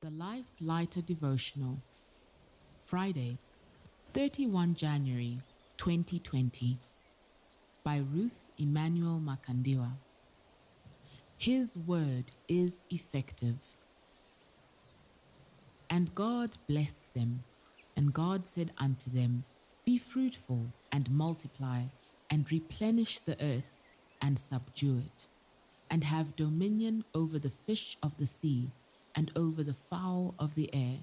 The Life Lighter Devotional, Friday, 31 January 2020, by Ruth Emmanuel Makandiwa. His word is effective. And God blessed them, and God said unto them, Be fruitful, and multiply, and replenish the earth, and subdue it, and have dominion over the fish of the sea, and over the fowl of the air,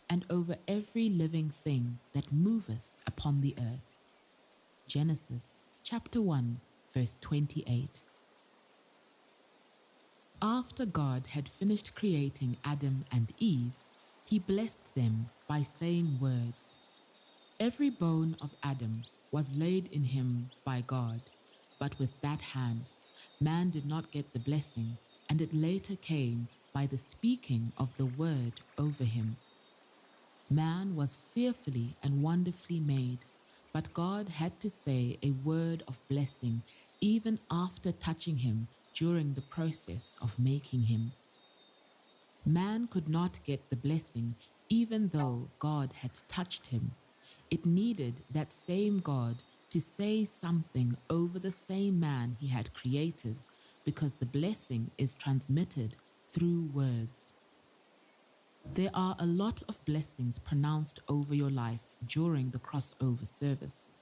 and over every living thing that moveth upon the earth. Genesis chapter 1, verse 28. After God had finished creating Adam and Eve, he blessed them by saying words. Every bone of Adam was laid in him by God, but with that hand, man did not get the blessing, and it later came by the speaking of the word over him. Man was fearfully and wonderfully made, but God had to say a word of blessing even after touching him during the process of making him. Man could not get the blessing even though God had touched him. It needed that same God to say something over the same man he had created, because the blessing is transmitted through words. There are a lot of blessings pronounced over your life during the crossover service.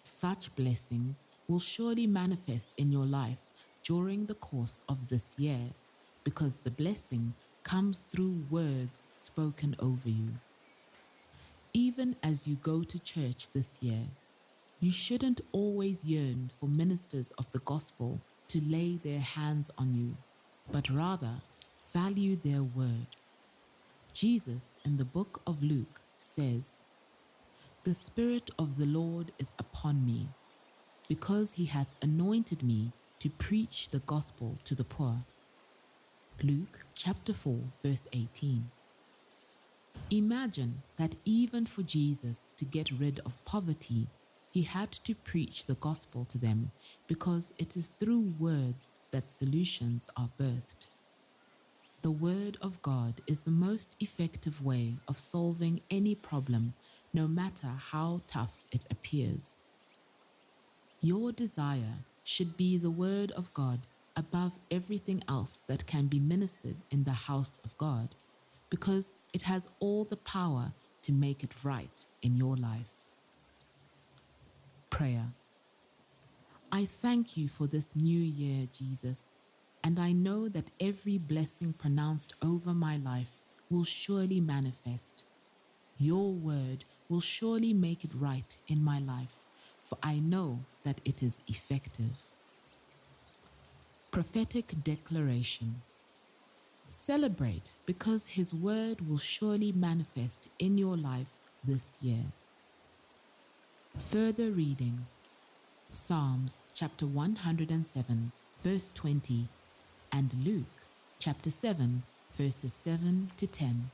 Such blessings will surely manifest in your life during the course of this year, because the blessing comes through words spoken over you. Even as you go to church this year, you shouldn't always yearn for ministers of the gospel to lay their hands on you, but rather value their word. Jesus in the book of Luke says, The Spirit of the Lord is upon me, because he hath anointed me to preach the gospel to the poor. Luke chapter 4, verse 18. Imagine that even for Jesus to get rid of poverty, he had to preach the gospel to them, because it is through words that solutions are birthed. The word of God is the most effective way of solving any problem, no matter how tough it appears. Your desire should be the word of God above everything else that can be ministered in the house of God, because it has all the power to make it right in your life. Prayer. I thank you for this new year, Jesus, and I know that every blessing pronounced over my life will surely manifest. Your word will surely make it right in my life, for I know that it is effective. Prophetic declaration. Celebrate, because his word will surely manifest in your life this year. Further reading. Psalms chapter 107, verse 20, and Luke chapter 7, verses 7 to 10.